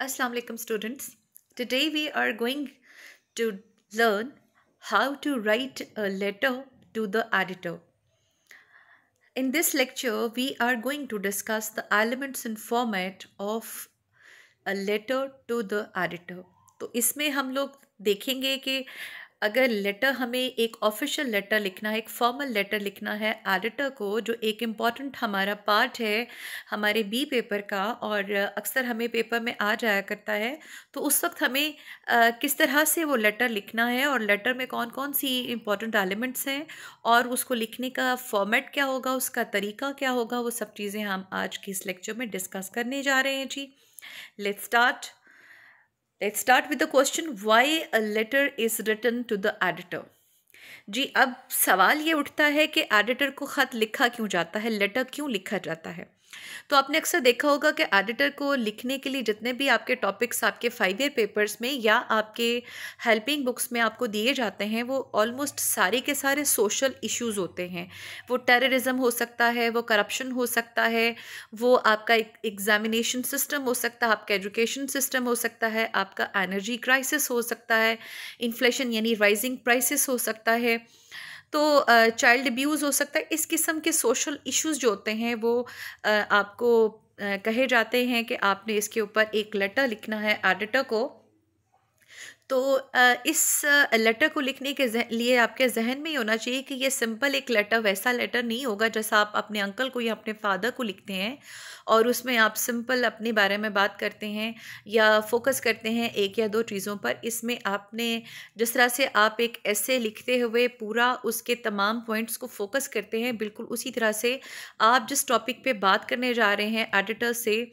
Assalamu alaikum students. Today we are going to learn how to write a letter to the editor. In this lecture, we are going to discuss the elements and format of a letter to the editor. तो इसमें हम लोग देखेंगे कि अगर letter हमें एक official letter लिखना है, एक फॉर्मल लेटर लिखना है एडिटर को, जो एक इम्पॉर्टेंट हमारा पार्ट है हमारे बी पेपर का और अक्सर हमें पेपर में आ जाया करता है, तो उस वक्त हमें किस तरह से वो लेटर लिखना है और लेटर में कौन कौन सी इम्पॉर्टेंट एलिमेंट्स हैं और उसको लिखने का फॉर्मेट क्या होगा, उसका तरीका क्या होगा, वो सब चीज़ें हम आज की इस लेक्चर में डिस्कस करने जा रहे हैं जी. Let's start. Let's start with the question why a letter is written to the editor. जी, अब सवाल ये उठता है कि एडिटर को ख़त लिखा क्यों जाता है, लेटर क्यों लिखा जाता है. तो आपने अक्सर देखा होगा कि एडिटर को लिखने के लिए जितने भी आपके टॉपिक्स आपके 5 ईयर पेपर्स में या आपके हेल्पिंग बुक्स में आपको दिए जाते हैं, वो ऑलमोस्ट सारे के सारे सोशल इश्यूज़ होते हैं. वो टेररिज्म हो सकता है, वो करप्शन हो सकता है, वो आपका एग्जामिनेशन सिस्टम हो सकता है, आपका एजुकेशन सिस्टम हो सकता है, आपका एनर्जी क्राइसिस हो सकता है, इन्फ्लेशन यानी राइजिंग प्राइसेस हो सकता है, तो चाइल्ड अब्यूज़ हो सकता है. इस किस्म के सोशल इश्यूज़ जो होते हैं वो आपको कहे जाते हैं कि आपने इसके ऊपर एक लेटर लिखना है एडिटर को. तो इस लेटर को लिखने के लिए आपके जहन में ही होना चाहिए कि ये सिंपल एक लेटर वैसा लेटर नहीं होगा जैसा आप अपने अंकल को या अपने फादर को लिखते हैं और उसमें आप सिंपल अपने बारे में बात करते हैं या फोकस करते हैं एक या दो चीज़ों पर. इसमें आपने जिस तरह से आप एक ऐसे लिखते हुए पूरा उसके तमाम पॉइंट्स को फोकस करते हैं, बिल्कुल उसी तरह से आप जिस टॉपिक पे बात करने जा रहे हैं एडिटर से,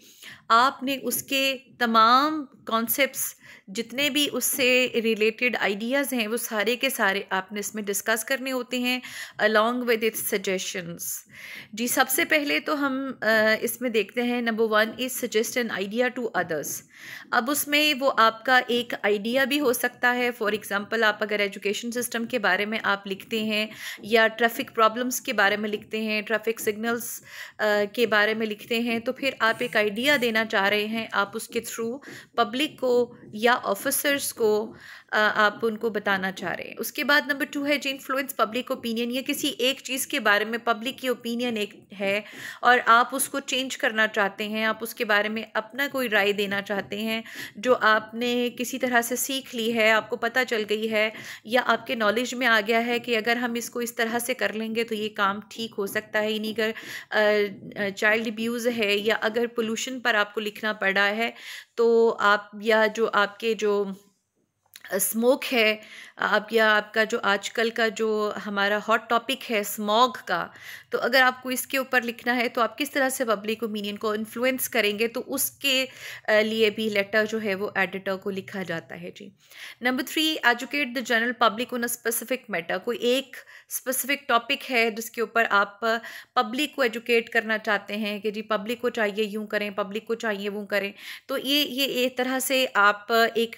आपने उसके तमाम कॉन्सेप्ट्स जितने भी उससे रिलेटेड आइडियाज़ हैं वो सारे के सारे आपने इसमें डिस्कस करने होते हैं अलॉन्ग विद इट्स सजेशंस. जी, सबसे पहले तो हम इसमें देखते हैं number 1 is suggest an idea to others. अब उसमें वो आपका एक आइडिया भी हो सकता है. फॉर एग्ज़ाम्पल, आप अगर एजुकेशन सिस्टम के बारे में आप लिखते हैं या ट्रैफिक प्रॉब्लम्स के बारे में लिखते हैं, ट्रैफिक सिग्नल्स के बारे में लिखते हैं, तो फिर आप एक आइडिया देना चाह रहे हैं, आप उसके थ्रू पब्लिक को या ऑफिसर्स को आप उनको बताना चाह रहे हैं. उसके बाद नंबर 2 है जी इन्फ्लुएंस पब्लिक ओपिनियन. ये किसी एक चीज़ के बारे में पब्लिक की ओपिनियन एक है और आप उसको चेंज करना चाहते हैं, आप उसके बारे में अपना कोई राय देना चाहते हैं जो आपने किसी तरह से सीख ली है, आपको पता चल गई है या आपके नॉलेज में आ गया है कि अगर हम इसको इस तरह से कर लेंगे तो ये काम ठीक हो सकता है. यानी अगर चाइल्ड अब्यूज़ है या अगर पोल्यूशन पर आपको लिखना पड़ा है तो आप, या जो आपके जो स्मोक है, आप या आपका जो आजकल का जो हमारा हॉट टॉपिक है स्मॉग का, तो अगर आपको इसके ऊपर लिखना है तो आप किस तरह से पब्लिक ओपिनियन को इन्फ्लुएंस करेंगे, तो उसके लिए भी लेटर जो है वो एडिटर को लिखा जाता है जी. Number 3, educate the general public on a specific matter. कोई एक स्पेसिफिक टॉपिक है जिसके ऊपर आप पब्लिक को एजुकेट करना चाहते हैं कि जी पब्लिक को चाहिए यूँ करें, पब्लिक को चाहिए वो करें, तो ये एक तरह से आप एक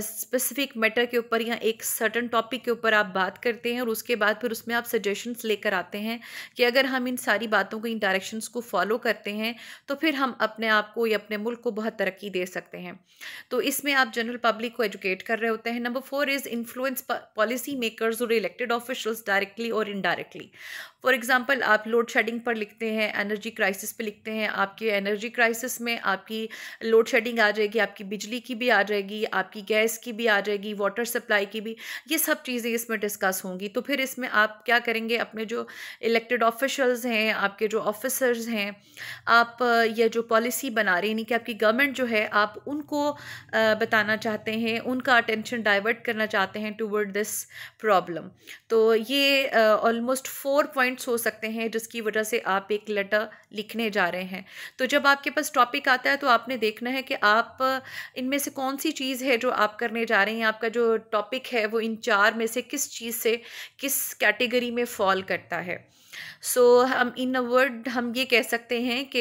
स्पेसिफिक मैटर के ऊपर या एक सर्टन टॉपिक के ऊपर आप बात करते हैं और उसके बाद फिर उसमें आप सजेशंस लेकर आते हैं कि अगर हम इन सारी बातों को, इन डायरेक्शंस को फॉलो करते हैं तो फिर हम अपने आप को या अपने मुल्क को बहुत तरक्की दे सकते हैं. तो इसमें आप जनरल पब्लिक को एजुकेट कर रहे होते हैं. Number 4 is influence policy makers और इलेक्टेड ऑफिशियल्स डायरेक्टली और इनडायरेक्टली. फॉर एग्जाम्पल, आप लोड शेडिंग पर लिखते हैं, एनर्जी क्राइसिस पर लिखते हैं. आपके एनर्जी क्राइसिस में आपकी लोड शेडिंग आ जाएगी, आपकी बिजली की भी आ जाएगी, आपकी गैस की भी आ जाएगी, वाटर सप्लाई की भी, ये सब चीज़ें इसमें डिस्कस होंगी. तो फिर इसमें आप क्या करेंगे, अपने जो इलेक्टेड ऑफिशल्स हैं, आपके जो ऑफिसर्स हैं, आप ये जो पॉलिसी बना रहे हैं, यानी कि आपकी गवर्नमेंट जो है, आप उनको बताना चाहते हैं, उनका अटेंशन डाइवर्ट करना चाहते हैं टूवर्ड दिस प्रॉब्लम. तो ये ऑलमोस्ट 4 पॉइंट्स हो सकते हैं जिसकी वजह से आप एक लेटर लिखने जा रहे हैं. तो जब आपके पास टॉपिक आता है तो आपने देखना है कि आप इनमें से कौन सी चीज़ है जो आप करने जा रहे हैं. आपका जो टॉपिक है वो इन 4 में से किस चीज़ से, किस कैटेगरी में फॉल करता है. सो हम इन अ वर्ड हम ये कह सकते हैं कि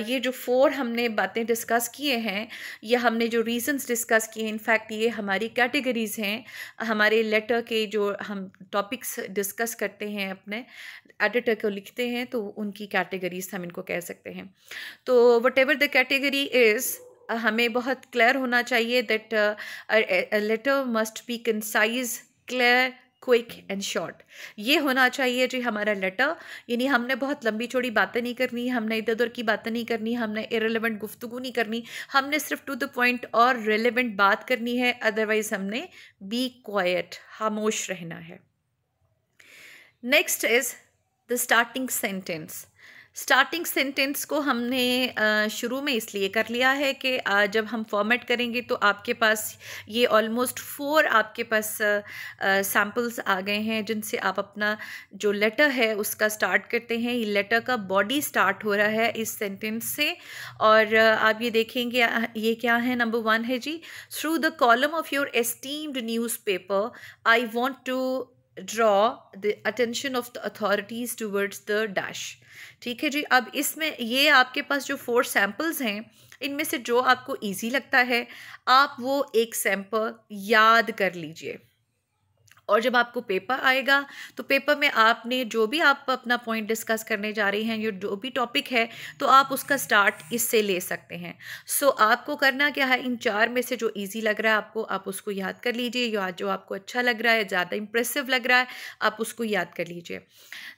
ये जो 4 हमने बातें डिस्कस किए हैं या हमने जो रीजंस डिस्कस किए हैं, इनफैक्ट ये हमारी कैटेगरीज़ हैं. हमारे लेटर के जो हम टॉपिक्स डिस्कस करते हैं अपने एडिटर को लिखते हैं तो उनकी कैटेगरीज हम इनको कह सकते हैं. तो whatever the category is, हमें बहुत क्लियर होना चाहिए that letter must be concise, clear, quick and short. ये होना चाहिए जी हमारा लेटर। यानी हमने बहुत लंबी चौड़ी बातें नहीं करनी, हमने इधर उधर की बातें नहीं करनी, हमने इरेलेवेंट गुफ्तगू नहीं करनी, हमने सिर्फ टू द पॉइंट और रेलेवेंट बात करनी है। अदरवाइज हमने बी क्वाइट, खामोश रहना है। Next is the starting sentence. Starting sentence को हमने शुरू में इसलिए कर लिया है कि जब हम फॉर्मेट करेंगे तो आपके पास ये ऑलमोस्ट 4 आपके पास सैम्पल्स आ गए हैं जिनसे आप अपना जो लेटर है उसका स्टार्ट करते हैं। ये लेटर का बॉडी स्टार्ट हो रहा है इस सेंटेंस से। और आप ये देखेंगे ये क्या है। नंबर 1 है जी, through the column of your esteemed newspaper I want to draw the attention of the authorities towards the dash। ठीक है जी। अब इसमें ये आपके पास जो 4 सैम्पल्स हैं इनमें से जो आपको इजी लगता है आप वो एक सैम्पल याद कर लीजिए, और जब आपको पेपर आएगा तो पेपर में आपने जो भी आप अपना पॉइंट डिस्कस करने जा रही हैं, जो भी टॉपिक है, तो आप उसका स्टार्ट इससे ले सकते हैं। सो आपको करना क्या है, इन 4 में से जो इजी लग रहा है आपको, आप उसको याद कर लीजिए, या जो आपको अच्छा लग रहा है, ज़्यादा इंप्रेसिव लग रहा है, आप उसको याद कर लीजिए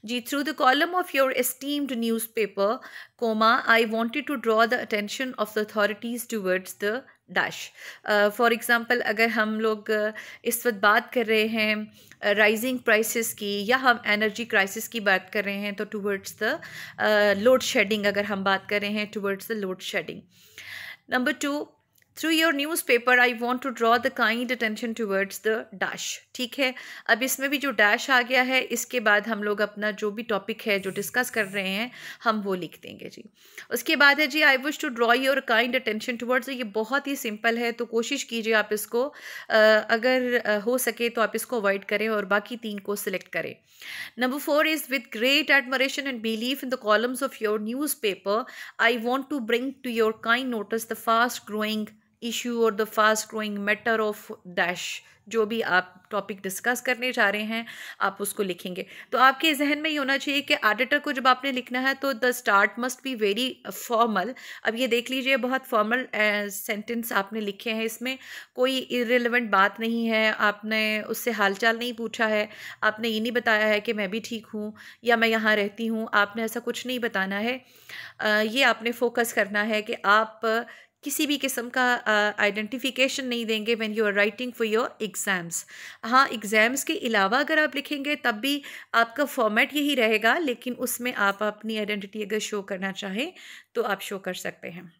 जी। Through the column of your esteemed newspaper, comma, I wanted to draw the attention of the authorities towards the dash. For example अगर हम लोग इस वक्त बात कर रहे हैं राइजिंग प्राइसेस की, या हम एनर्जी क्राइसिस की बात कर रहे हैं, तो टूवर्ड्स द लोड शेडिंग अगर हम बात कर रहे हैं, towards the load shedding. Number 2, through your newspaper I want to draw the kind attention towards the dash. ठीक है, अब इसमें भी जो डैश आ गया है, इसके बाद हम लोग अपना जो भी टॉपिक है जो डिस्कस कर रहे हैं हम वो लिख देंगे जी। उसके बाद है जी, I wish to draw your kind attention towards. ये बहुत ही सिंपल है, तो कोशिश कीजिए आप इसको अगर हो सके तो आप इसको अवॉइड करें और बाकी 3 को सिलेक्ट करें। Number 4 is, with great admiration and belief in the columns of your newspaper, I want to bring to your kind notice the fast growing issue or the fast growing matter of dash। जो भी आप topic discuss करने जा रहे हैं आप उसको लिखेंगे। तो आपके जहन में ये होना चाहिए कि एडिटर को जब आपने लिखना है तो the start must be very formal. अब ये देख लीजिए बहुत फॉर्मल सेंटेंस आपने लिखे हैं, इसमें कोई इररिलेवेंट बात नहीं है, आपने उससे हालचाल नहीं पूछा है, आपने ये नहीं बताया है कि मैं भी ठीक हूँ या मैं यहाँ रहती हूँ, आपने ऐसा कुछ नहीं बताना है। ये आपने फोकस करना है कि आप किसी भी किस्म का आइडेंटिफिकेशन नहीं देंगे when you are writing for your exams. हाँ, एग्ज़ाम्स के अलावा अगर आप लिखेंगे तब भी आपका फॉर्मेट यही रहेगा, लेकिन उसमें आप अपनी आइडेंटिटी अगर शो करना चाहें तो आप शो कर सकते हैं।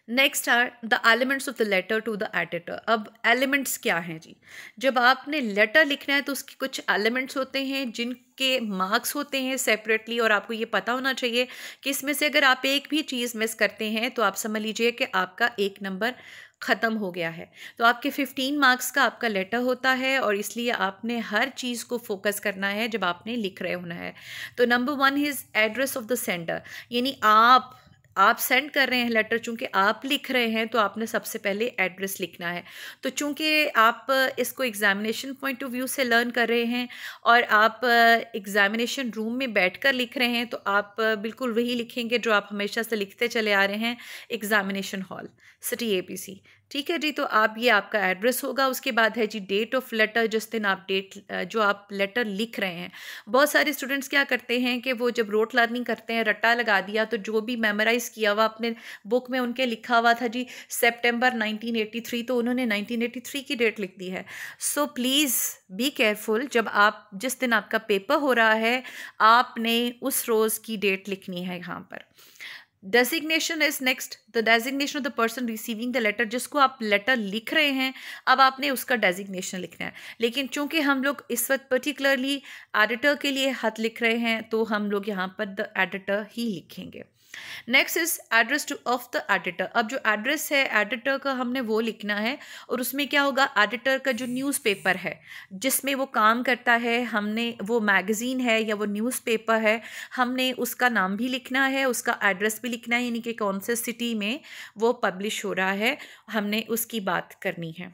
Next are the elements of the letter to the editor. अब एलिमेंट्स क्या हैं जी, जब आपने लेटर लिखना है तो उसके कुछ एलिमेंट्स होते हैं जिनके मार्क्स होते हैं सेपरेटली, और आपको ये पता होना चाहिए कि इसमें से अगर आप एक भी चीज़ मिस करते हैं तो आप समझ लीजिए कि आपका 1 नंबर ख़त्म हो गया है। तो आपके 15 मार्क्स का आपका लेटर होता है, और इसलिए आपने हर चीज़ को फोकस करना है जब आपने लिख रहे होना है। तो number 1 is address of the sender, यानी आप सेंड कर रहे हैं लेटर, चूंकि आप लिख रहे हैं तो आपने सबसे पहले एड्रेस लिखना है। तो चूंकि आप इसको एग्जामिनेशन पॉइंट ऑफ व्यू से लर्न कर रहे हैं और आप एग्जामिनेशन रूम में बैठकर लिख रहे हैं, तो आप बिल्कुल वही लिखेंगे जो आप हमेशा से लिखते चले आ रहे हैं, एग्जामिनेशन हॉल, सिटी APC। ठीक है जी। तो आप ये आपका एड्रेस होगा। उसके बाद है जी डेट ऑफ लेटर, जिस दिन आप जो आप लेटर लिख रहे हैं। बहुत सारे स्टूडेंट्स क्या करते हैं कि वो जब रोट लर्निंग करते हैं, रट्टा लगा दिया, तो जो भी मेमोराइज़ किया हुआ अपने बुक में उनके लिखा हुआ था जी सितंबर 1983, तो उन्होंने 1983 की डेट लिख दी है। सो प्लीज़ बी केयरफुल, जब आप जिस दिन आपका पेपर हो रहा है आपने उस रोज़ की डेट लिखनी है यहाँ पर। Designation is next, the designation of the person receiving the letter, जिसको आप लेटर लिख रहे हैं अब आपने उसका डेजिग्नेशन लिखना है। लेकिन चूंकि हम लोग इस वक्त पर्टिकुलरली एडिटर के लिए खत लिख रहे हैं तो हम लोग यहाँ पर द एडिटर ही लिखेंगे। Next is address two of the editor. अब जो एड्रेस है एडिटर का हमने वो लिखना है, और उसमें क्या होगा, एडिटर का जो न्यूज़पेपर है जिसमें वो काम करता है, हमने वो मैगज़ीन है या वो न्यूज़पेपर है, हमने उसका नाम भी लिखना है, उसका एड्रेस भी लिखना है, यानी कि कौन से सिटी में वो पब्लिश हो रहा है, हमने उसकी बात करनी है।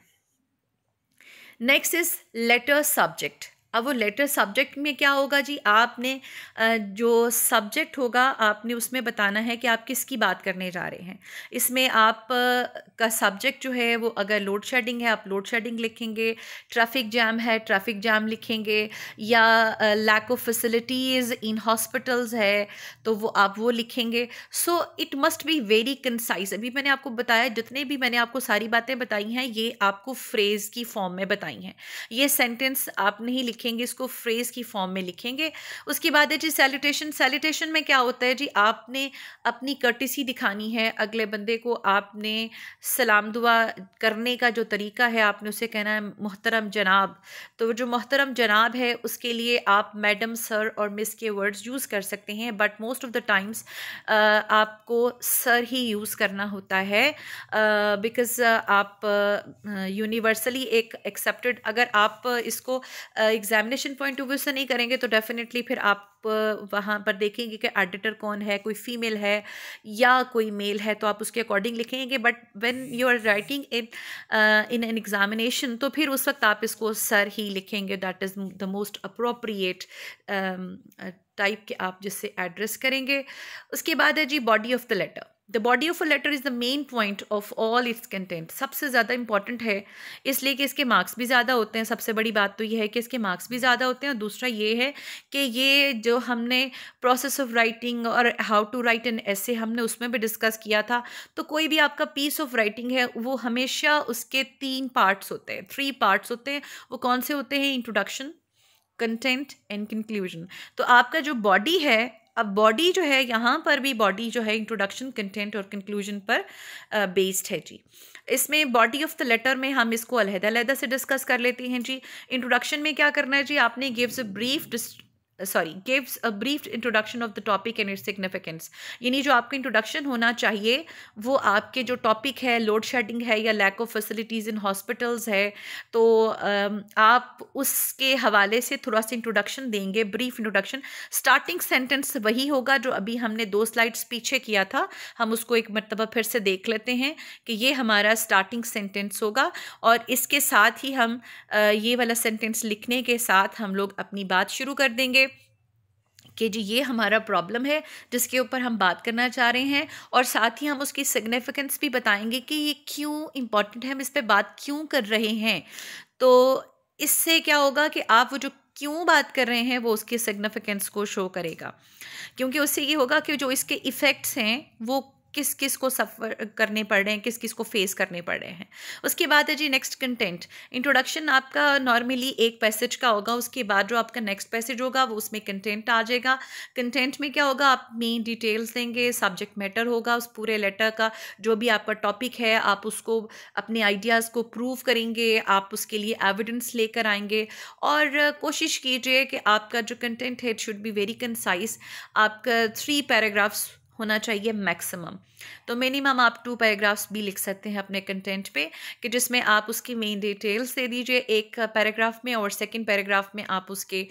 Next is letter subject. अब वो लेटर सब्जेक्ट में क्या होगा जी, आपने जो सब्जेक्ट होगा आपने उसमें बताना है कि आप किसकी बात करने जा रहे हैं। इसमें आप का सब्जेक्ट जो है वो अगर लोड शेडिंग है आप लोड शेडिंग लिखेंगे, ट्रैफिक जैम है ट्रैफिक जैम लिखेंगे, या lack of facilities in hospitals है तो वो आप वो लिखेंगे। So it must be very concise. अभी मैंने आपको बताया, जितने भी मैंने आपको सारी बातें बताई हैं ये आपको फ्रेज़ की फॉर्म में बताई हैं। ये सेंटेंस आप नहीं लिखेंगे, इसको फ्रेज की फॉर्म में लिखेंगे। उसके बाद है जी सैल्यूटेशन। सैल्यूटेशन में क्या होता है जी, आपने अपनी कर्टिसी दिखानी है अगले बंदे को, आपने सलाम दुआ करने का जो तरीका है आपने उसे कहना है मोहतरम जनाब। तो जो मोहतरम जनाब है उसके लिए आप मैडम सर और मिस के वर्ड्स यूज़ कर सकते हैं, but most of the times आपको सर ही यूज़ करना होता है, बिकॉज़ आप यूनिवर्सली एक एक्सेप्टेड, अगर आप इसको एग्जामिनेशन पॉइंट ऑफ व्यू से नहीं करेंगे तो डेफिनेटली फिर आप वहाँ पर देखेंगे कि एडिटर कौन है, कोई फीमेल है या कोई मेल है, तो आप उसके अकॉर्डिंग लिखेंगे। But when you are writing in an examination तो फिर उस वक्त आप इसको सर ही लिखेंगे। That is the most appropriate type के आप जिससे एड्रेस करेंगे। उसके बाद है जी body of the letter. The body of a letter is the main point of all its content. सबसे ज़्यादा इंपॉर्टेंट है इसलिए कि इसके मार्क्स भी ज़्यादा होते हैं। सबसे बड़ी बात तो ये है कि इसके मार्क्स भी ज़्यादा होते हैं, और दूसरा ये है कि ये जो हमने प्रोसेस ऑफ राइटिंग और हाउ टू राइट एन ऐसे हमने उसमें भी डिस्कस किया था। तो कोई भी आपका पीस ऑफ राइटिंग है वो हमेशा उसके 3 पार्ट्स होते हैं, 3 पार्ट्स होते हैं। वो कौन से होते हैं? Introduction, content and conclusion. तो आपका जो बॉडी है, अब बॉडी जो है यहाँ पर भी बॉडी जो है इंट्रोडक्शन, कंटेंट और कंक्लूजन पर बेस्ड है जी। इसमें बॉडी ऑफ द लेटर में हम इसको अलहदा से डिस्कस कर लेते हैं जी। इंट्रोडक्शन में क्या करना है जी, आपने gives a brief introduction of the topic and its significance. यानी जो आपका इंट्रोडक्शन होना चाहिए वो आपके जो टॉपिक है, लोड शेडिंग है या lack of facilities in hospitals है, तो आप उसके हवाले से थोड़ा सा इंट्रोडक्शन देंगे, ब्रीफ इंट्रोडक्शन। स्टार्टिंग सेंटेंस वही होगा जो अभी हमने 2 स्लाइड्स पीछे किया था, हम उसको एक मरतबा फिर से देख लेते हैं कि ये हमारा स्टार्टिंग सेंटेंस होगा। और इसके साथ ही हम ये वाला सेंटेंस लिखने के साथ हम लोग अपनी बात शुरू कर देंगे कि जी ये हमारा प्रॉब्लम है जिसके ऊपर हम बात करना चाह रहे हैं, और साथ ही हम उसकी सिग्निफिकेंस भी बताएंगे कि ये क्यों इम्पॉर्टेंट है, हम इस पे बात क्यों कर रहे हैं। तो इससे क्या होगा कि आप वो जो क्यों बात कर रहे हैं वो उसके सिग्निफिकेंस को शो करेगा, क्योंकि उससे ये होगा कि जो इसके इफ़ेक्ट्स हैं वो किस किस को सफ़र करने पड़ रहे हैं, किस किस को फेस करने पड़ रहे हैं। उसके बाद है जी नेक्स्ट कंटेंट। इंट्रोडक्शन आपका नॉर्मली एक पैसेज का होगा, उसके बाद जो आपका नेक्स्ट पैसेज होगा वो उसमें कंटेंट आ जाएगा। कंटेंट में क्या होगा, आप मेन डिटेल्स देंगे, सब्जेक्ट मैटर होगा उस पूरे लेटर का, जो भी आपका टॉपिक है आप उसको अपने आइडियाज़ को प्रूव करेंगे, आप उसके लिए एविडेंस लेकर आएंगे। और कोशिश कीजिए कि आपका जो कंटेंट है it should be very concise. आपका 3 पैराग्राफ्स होना चाहिए मैक्सिमम, तो मिनिमम आप 2 पैराग्राफ्स भी लिख सकते हैं अपने कंटेंट पे, कि जिसमें आप उसकी मेन डिटेल्स दे दीजिए एक पैराग्राफ में, और सेकंड पैराग्राफ में आप उसके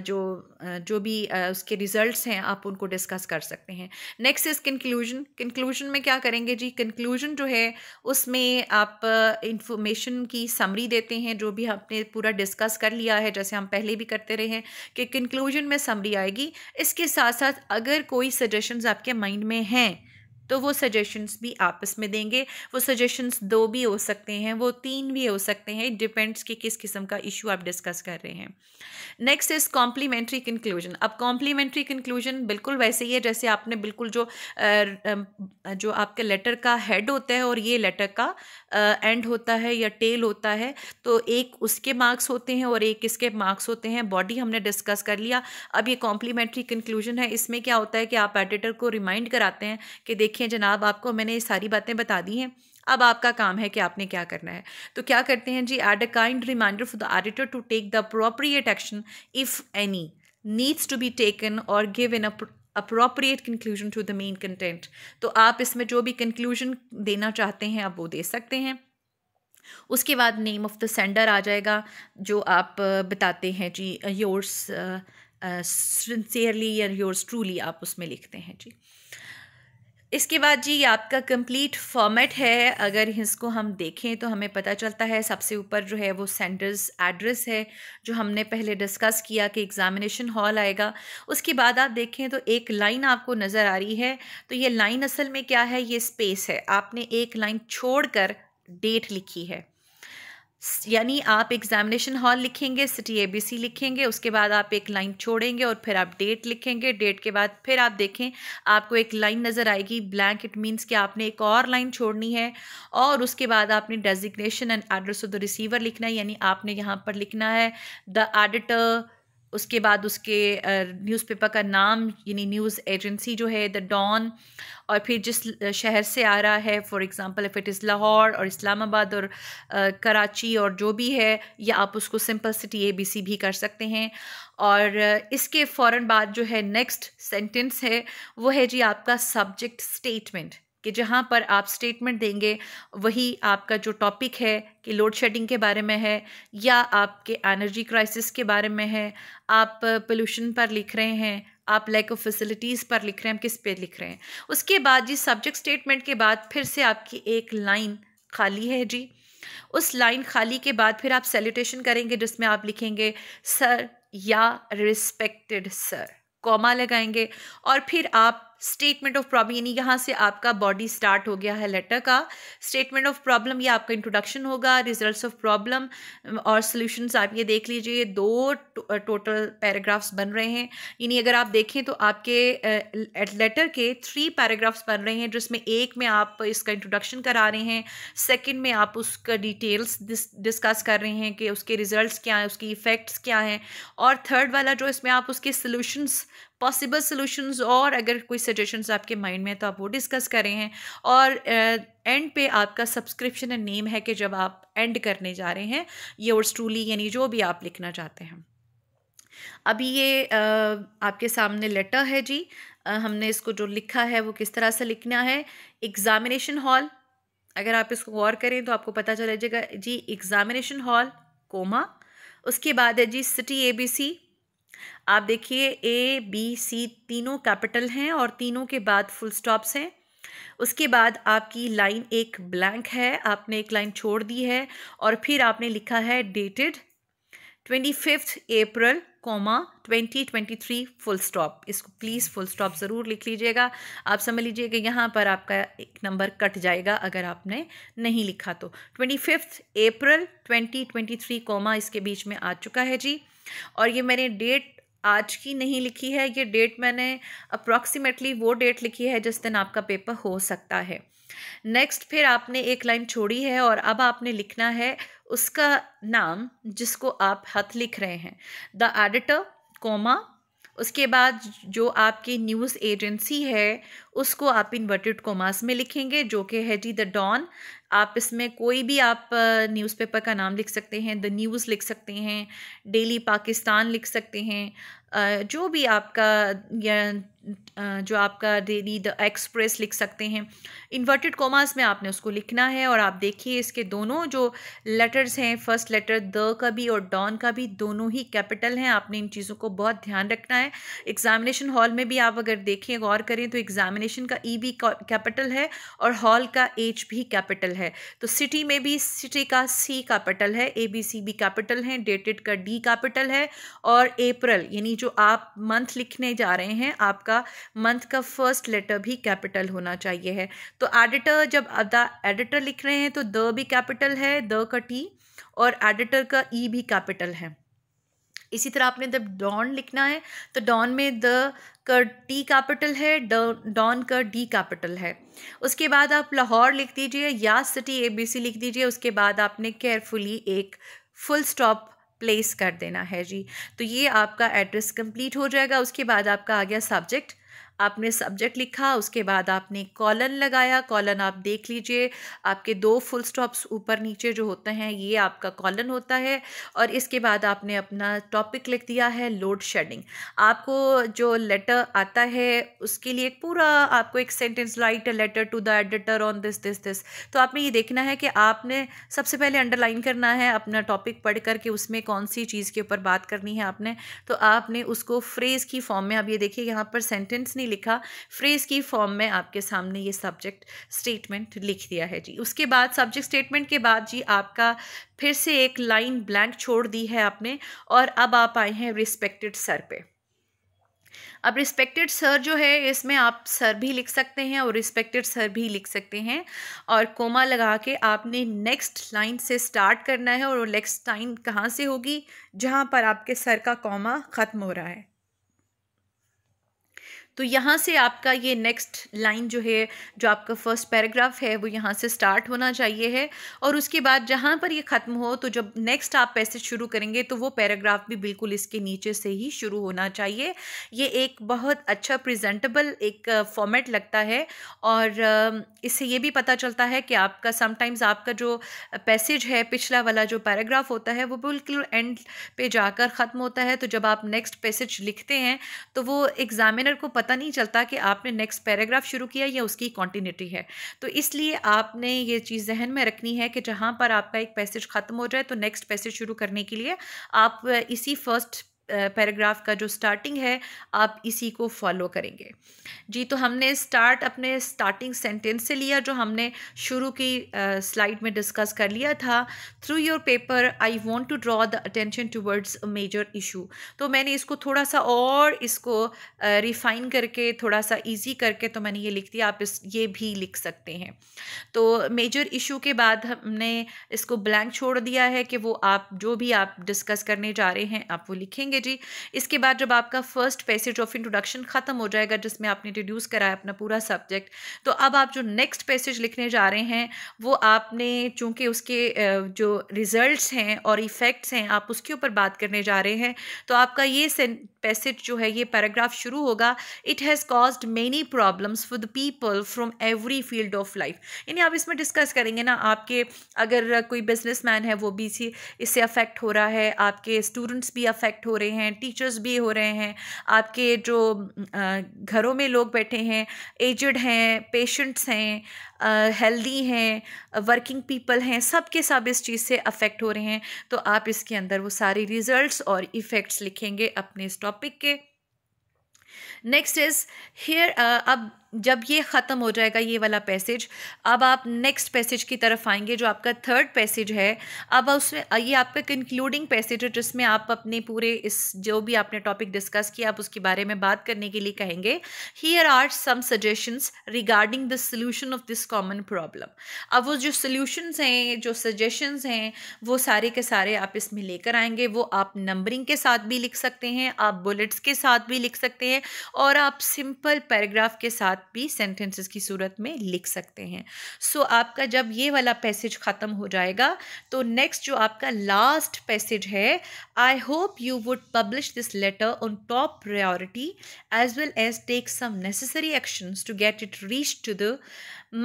जो भी उसके रिजल्ट्स हैं आप उनको डिस्कस कर सकते हैं। Next is conclusion. कंक्लूजन में क्या करेंगे जी, कंक्लूजन जो है उसमें आप इंफॉर्मेशन की समरी देते हैं, जो भी आपने पूरा डिस्कस कर लिया है, जैसे हम पहले भी करते रहे हैं कि कंक्लूजन में समरी आएगी। इसके साथ साथ अगर कोई सजेशंस आपके माइंड में हैं तो वो सजेशंस भी आप इसमें देंगे। वो सजेशंस 2 भी हो सकते हैं, वो 3 भी हो सकते हैं, इट डिपेंड्स कि किस किस्म का इशू आप डिस्कस कर रहे हैं। Next is complimentary conclusion. अब कॉम्प्लीमेंट्री कंक्लूजन बिल्कुल वैसे ही है जैसे आपने बिल्कुल जो आपके लेटर का हेड होता है और ये लेटर का एंड होता है या टेल होता है, तो एक उसके मार्क्स होते हैं और एक इसके मार्क्स होते हैं। बॉडी हमने डिस्कस कर लिया। अब ये कॉम्प्लीमेंट्री कंक्लूजन है, इसमें क्या होता है कि आप एडिटर को रिमाइंड कराते हैं कि देखिए जनाब आपको मैंने ये सारी बातें बता दी हैं, अब आपका काम है कि आपने क्या करना है। तो क्या करते हैं जी, add a kind reminder for the editor to take the appropriate action if any needs to be taken और give in appropriate conclusion to the main content. तो आप इसमें जो भी कंक्लूजन देना चाहते हैं आप वो दे सकते हैं। उसके बाद नेम ऑफ द सेंडर आ जाएगा, जो आप बताते हैं जी योर्स सिंसियरली या योर्स ट्रूली आप उसमें लिखते हैं जी। इसके बाद जी ये आपका कंप्लीट फॉर्मेट है। अगर इसको हम देखें तो हमें पता चलता है सबसे ऊपर जो है वो सेंटर्स एड्रेस है, जो हमने पहले डिस्कस किया कि एग्ज़ामिनेशन हॉल आएगा। उसके बाद आप देखें तो एक लाइन आपको नज़र आ रही है, तो ये लाइन असल में क्या है, ये स्पेस है। आपने एक लाइन छोड़कर डेट लिखी है, यानी आप एग्जामिनेशन हॉल लिखेंगे, सिटी एबीसी लिखेंगे, उसके बाद आप एक लाइन छोड़ेंगे और फिर आप डेट लिखेंगे। डेट के बाद फिर आप देखें आपको एक लाइन नज़र आएगी ब्लैंक, इट मीन्स कि आपने एक और लाइन छोड़नी है। और उसके बाद आपने designation and address of the receiver लिखना है, यानी आपने यहाँ पर लिखना है द एडिटर, उसके बाद उसके न्यूज़पेपर का नाम यानी न्यूज़ एजेंसी जो है द डॉन, और फिर जिस शहर से आ रहा है, for example if it is Lahore और इस्लामाबाद और कराची और जो भी है, या आप उसको सिंपल सिटी एबीसी भी कर सकते हैं। और इसके फ़ौरन बाद जो है नेक्स्ट सेंटेंस है वो है जी आपका सब्जेक्ट स्टेटमेंट, कि जहाँ पर आप स्टेटमेंट देंगे वही आपका जो टॉपिक है कि लोड शेडिंग के बारे में है, या आपके एनर्जी क्राइसिस के बारे में है, आप पोल्यूशन पर लिख रहे हैं, आप लैक ऑफ फैसिलिटीज़ पर लिख रहे हैं, किस पे लिख रहे हैं। उसके बाद जी सब्जेक्ट स्टेटमेंट के बाद फिर से आपकी एक लाइन खाली है जी। उस लाइन खाली के बाद फिर आप सैल्यूटेशन करेंगे, जिसमें आप लिखेंगे सर या रिस्पेक्टेड सर, कॉमा लगाएंगे, और फिर आप स्टेटमेंट ऑफ प्रॉब्लम, यानी यहाँ से आपका बॉडी स्टार्ट हो गया है लेटर का। स्टेटमेंट ऑफ प्रॉब्लम ये आपका इंट्रोडक्शन होगा, रिजल्ट्स ऑफ प्रॉब्लम और सॉल्यूशंस आप ये देख लीजिए। दो टोटल पैराग्राफ्स बन रहे हैं, यानी अगर आप देखें तो आपके लेटर के 3 पैराग्राफ्स बन रहे हैं, जिसमें एक में आप इसका इंट्रोडक्शन करा रहे हैं, सेकंड में आप उसका डिटेल्स डिस्कस कर रहे हैं कि उसके रिजल्ट्स क्या हैं, उसकी इफ़ेक्ट्स क्या हैं, और थर्ड वाला जो इसमें आप उसके सॉल्यूशंस, पॉसिबल सॉल्यूशंस, और अगर कोई सजेशंस आपके माइंड में तो आप वो डिस्कस कर रहे हैं। और एंड पे आपका सब्सक्रिप्शन एंड नेम है कि जब आप एंड करने जा रहे हैं योर्स ट्रूली, यानी जो भी आप लिखना चाहते हैं। अभी ये आपके सामने लेटर है जी। हमने इसको जो लिखा है वो किस तरह से लिखना है, एग्जामिनेशन हॉल, अगर आप इसको गौर करें तो आपको पता चल जाएगा जी एग्जामिनेशन हॉल कोमा, उसके बाद है जी सिटी एबीसी। आप देखिए ए बी सी तीनों कैपिटल हैं और तीनों के बाद फुल स्टॉप्स हैं। उसके बाद आपकी लाइन एक ब्लैंक है, आपने एक लाइन छोड़ दी है, और फिर आपने लिखा है डेटेड 25 अप्रैल कोमा 2023 फुल स्टॉप। इसको प्लीज़ फुल स्टॉप ज़रूर लिख लीजिएगा। आप समझ लीजिएगा यहाँ पर आपका एक नंबर कट जाएगा अगर आपने नहीं लिखा तो। 25 अप्रैल 2023 कोमा इसके बीच में आ चुका है जी। और ये मैंने डेट आज की नहीं लिखी है, ये डेट मैंने अप्रॉक्सीमेटली वो डेट लिखी है जिस दिन आपका पेपर हो सकता है। नेक्स्ट फिर आपने एक लाइन छोड़ी है और अब आपने लिखना है उसका नाम जिसको आप खत लिख रहे हैं, द एडिटर कोमा, उसके बाद जो आपकी न्यूज़ एजेंसी है उसको आप इन्वर्टेड कोमास में लिखेंगे, जो कि है जी द डॉन। आप इसमें कोई भी आप न्यूज़पेपर का नाम लिख सकते हैं, द न्यूज़ लिख सकते हैं, डेली पाकिस्तान लिख सकते हैं, जो भी आपका, या जो आपका डेली द एक्सप्रेस लिख सकते हैं। इन्वर्टेड कोमास में आपने उसको लिखना है। और आप देखिए इसके दोनों जो लेटर्स हैं, फर्स्ट लेटर द का भी और डॉन का भी, दोनों ही कैपिटल हैं। आपने इन चीज़ों को बहुत ध्यान रखना है। एग्जामिनेशन हॉल में भी आप अगर देखें, गौर करें तो एग्जामिनेशन का ई भी कैपिटल है और हॉल का एच भी कैपिटल है। तो सिटी में भी सिटी का सी कैपिटल है, ए बी सी भी कैपिटल है, डेटेड का डी कैपिटल है, और अप्रैल यानी जो आप मंथ लिखने जा रहे हैं आपका मंथ का फर्स्ट लेटर भी कैपिटल होना चाहिए है। तो एडिटर, जब द एडिटर लिख रहे हैं तो द भी कैपिटल है, द का टी, और एडिटर का ई भी कैपिटल है। इसी तरह आपने जब डॉन लिखना है तो डॉन में द का टी कैपिटल है, डॉन का डी कैपिटल है। उसके बाद आप लाहौर लिख दीजिए या सिटी एबीसी लिख दीजिए। उसके बाद आपने केयरफुली एक फुल स्टॉप प्लेस कर देना है जी। तो ये आपका एड्रेस कंप्लीट हो जाएगा। उसके बाद आपका आ गया सब्जेक्ट, आपने सब्जेक्ट लिखा, उसके बाद आपने कॉलन लगाया। कॉलन आप देख लीजिए, आपके 2 फुल स्टॉप्स ऊपर नीचे जो होते हैं ये आपका कॉलन होता है। और इसके बाद आपने अपना टॉपिक लिख दिया है लोड शेडिंग। आपको जो लेटर आता है उसके लिए पूरा आपको एक sentence, write a letter to the editor on this this this. तो आपने ये देखना है कि आपने सबसे पहले अंडरलाइन करना है अपना टॉपिक पढ़ करके उसमें कौन सी चीज़ के ऊपर बात करनी है आपने। तो आपने उसको फ्रेज़ की फॉर्म में, अब ये देखिए यहाँ पर सेंटेंस नहीं नहीं लिखा, फ्रेज की फॉर्म में आपके सामने ये सब्जेक्ट स्टेटमेंट लिख दिया है जी। उसके बाद सब्जेक्ट स्टेटमेंट के बाद जी आपका फिर से एक लाइन ब्लैंक छोड़ दी है आपने, और अब आप आए हैं रिस्पेक्टेड सर पे। अब रिस्पेक्टेड सर जो है, इसमें आप सर भी लिख सकते हैं और रिस्पेक्टेड सर भी लिख सकते हैं, और कोमा लगा के आपने नेक्स्ट लाइन से स्टार्ट करना है, और नेक्स्ट लाइन कहाँ से होगी, जहाँ पर आपके सर का कोमा ख़त्म हो रहा है। तो यहाँ से आपका ये नेक्स्ट लाइन जो है, जो आपका फर्स्ट पैराग्राफ है, वो यहाँ से स्टार्ट होना चाहिए है, और उसके बाद जहाँ पर ये ख़त्म हो, तो जब नेक्स्ट आप पैसेज शुरू करेंगे तो वो पैराग्राफ भी बिल्कुल इसके नीचे से ही शुरू होना चाहिए। ये एक बहुत अच्छा प्रेजेंटेबल एक फॉर्मेट लगता है, और इससे ये भी पता चलता है कि आपका समटाइम्स आपका जो पैसेज है, पिछला वाला जो पैराग्राफ होता है, वो बिल्कुल एंड पे जाकर ख़त्म होता है। तो जब आप नेक्स्ट पैसेज लिखते हैं तो वो एग्जामिनर को पता नहीं चलता कि आपने नेक्स्ट पैराग्राफ शुरू किया या उसकी कंटिन्यूटी है। तो इसलिए आपने ये चीज़ जहन में रखनी है कि जहाँ पर आपका एक पैसेज ख़त्म हो जाए तो नेक्स्ट पैसेज शुरू करने के लिए आप इसी फर्स्ट पैराग्राफ का जो स्टार्टिंग है, आप इसी को फॉलो करेंगे जी। तो हमने स्टार्ट अपने स्टार्टिंग सेंटेंस से लिया, जो हमने शुरू की स्लाइड में डिस्कस कर लिया था। Through your paper I want to draw the attention towards a major issue. तो मैंने इसको थोड़ा सा और इसको रिफाइन करके, थोड़ा सा इजी करके तो मैंने ये लिख दिया, आप ये भी लिख सकते हैं। तो मेजर इशू के बाद हमने इसको ब्लैंक छोड़ दिया है कि वो आप जो भी आप डिस्कस करने जा रहे हैं आप वो लिखेंगे जी। इसके बाद जब आपका फर्स्ट पैसेज ऑफ इंट्रोडक्शन ख़त्म हो जाएगा, जिसमें आपने इंट्रोड्यूस करा है अपना पूरा सब्जेक्ट, तो अब आप जो नेक्स्ट पैसेज लिखने जा रहे हैं वो आपने, चूँकि उसके जो रिजल्ट्स हैं और इफ़ेक्ट्स हैं, आप उसके ऊपर बात करने जा रहे हैं, तो आपका ये पैसेज जो है, ये पैराग्राफ शुरू होगा, it has caused many problems for the people from every field of life. यानी आप इसमें डिस्कस करेंगे ना, आपके अगर कोई बिजनेसमैन है वो भी इससे अफेक्ट हो रहा है, आपके स्टूडेंट्स भी अफेक्ट हो रहे हैं, टीचर्स भी हो रहे हैं, आपके जो घरों में लोग बैठे हैं, एजड हैं, पेशेंट्स हैं, हेल्दी हैं, वर्किंग पीपल हैं, सब के सब इस चीज़ से अफेक्ट हो रहे हैं। तो आप इसके अंदर वो सारे रिजल्ट्स और इफ़ेक्ट्स लिखेंगे अपने इस टॉपिक के। नेक्स्ट इज़ हियर, अब जब ये ख़त्म हो जाएगा ये वाला पैसेज, अब आप नेक्स्ट पैसेज की तरफ आएंगे, जो आपका थर्ड पैसेज है। अब उसमें ये आपका कंक्लूडिंग पैसेज है, जिसमें आप अपने पूरे इस जो भी आपने टॉपिक डिस्कस किया, आप उसके बारे में बात करने के लिए कहेंगे। Here are some suggestions regarding the solution of this common problem. अब वो जो सोल्यूशंस हैं, जो सजेशंस हैं, वो सारे के सारे आप इसमें लेकर आएंगे। वो आप नंबरिंग के साथ भी लिख सकते हैं, आप बुलेट्स के साथ भी लिख सकते हैं, और आप सिंपल पैराग्राफ के साथ भी सेंटेंसेस की सूरत में लिख सकते हैं। सो आपका जब ये वाला पैसेज ख़त्म हो जाएगा, तो नेक्स्ट जो आपका लास्ट पैसेज है, I hope you would publish this letter on top priority as well as take some necessary actions to get it reach to the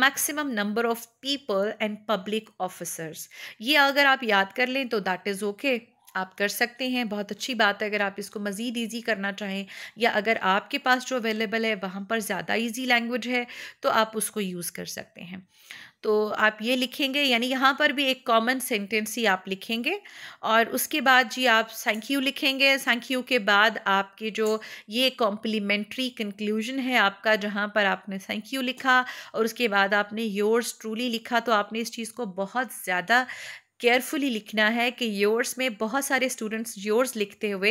maximum number of people and public officers. ये अगर आप याद कर लें तो that is okay, आप कर सकते हैं, बहुत अच्छी बात है। अगर आप इसको मज़ीद ईजी करना चाहें, या अगर आपके पास जो अवेलेबल है वहाँ पर ज़्यादा ईजी लैंग्वेज है, तो आप उसको यूज़ कर सकते हैं। तो आप ये लिखेंगे, यानी यहाँ पर भी एक कॉमन सेंटेंस ही आप लिखेंगे, और उसके बाद जी आप थैंक यू लिखेंगे। थैंक यू के बाद आपके जो ये कॉम्प्लीमेंट्री कंक्लूजन है आपका, जहाँ पर आपने थैंक यू लिखा और उसके बाद आपने योर्स ट्रूली लिखा, तो आपने इस चीज़ को बहुत ज़्यादा केयरफुली लिखना है कि योर्स में बहुत सारे स्टूडेंट्स योर्स लिखते हुए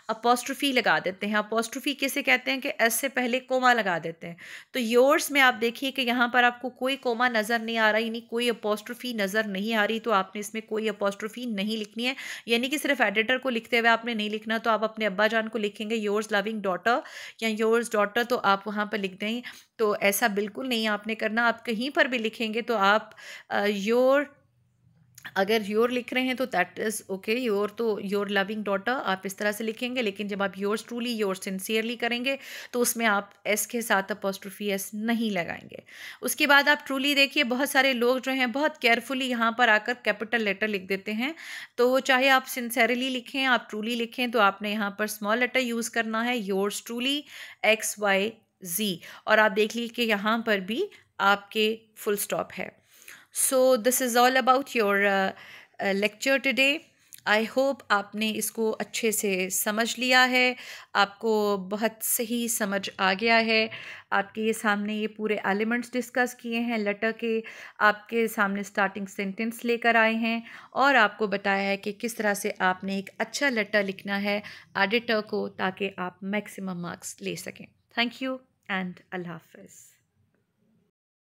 अपोस्ट्रोफी लगा देते हैं। अपोस्ट्रोफी किसे कहते हैं कि एस से पहले कोमा लगा देते हैं। तो योर्स में आप देखिए कि यहाँ पर आपको कोई कोमा नज़र नहीं आ रहा, यानी कोई अपोस्ट्रोफी नज़र नहीं आ रही, तो आपने इसमें कोई अपोस्ट्रोफी नहीं लिखनी है। यानी कि सिर्फ एडिटर को लिखते हुए आपने नहीं लिखना, तो आप अपने अब्बा जान को लिखेंगे योर्स लविंग डॉटर या योर्स डॉटर, तो आप वहाँ पर लिख दें। तो ऐसा बिल्कुल नहीं आपने करना। आप कहीं पर भी लिखेंगे तो आप योर, अगर योर लिख रहे हैं तो दैट इज़ ओके, योर तो योर लविंग डॉटर आप इस तरह से लिखेंगे। लेकिन जब आप योर्स ट्रूली, योर सिंसियरली करेंगे तो उसमें आप एस के साथ अपोस्ट्रोफी एस नहीं लगाएंगे। उसके बाद आप ट्रूली देखिए, बहुत सारे लोग जो हैं बहुत केयरफुली यहाँ पर आकर कैपिटल लेटर लिख देते हैं। तो चाहे आप सिंसियरली लिखें, आप ट्रूली लिखें, तो आपने यहाँ पर स्मॉल लेटर यूज़ करना है, योर्स ट्रूली XYZ, और आप देख लीजिए कि यहाँ पर भी आपके फुल स्टॉप है। So this is all about your lecture today. I hope आपने इसको अच्छे से समझ लिया है, आपको बहुत सही समझ आ गया है। आपके सामने ये पूरे एलिमेंट्स डिस्कस किए हैं लेटर के, आपके सामने स्टार्टिंग सेंटेंस लेकर आए हैं और आपको बताया है कि किस तरह से आपने एक अच्छा लेटर लिखना है एडिटर को ताकि आप मैक्सिमम मार्क्स ले सकें। थैंक यू एंड अल्लाह हाफिज़।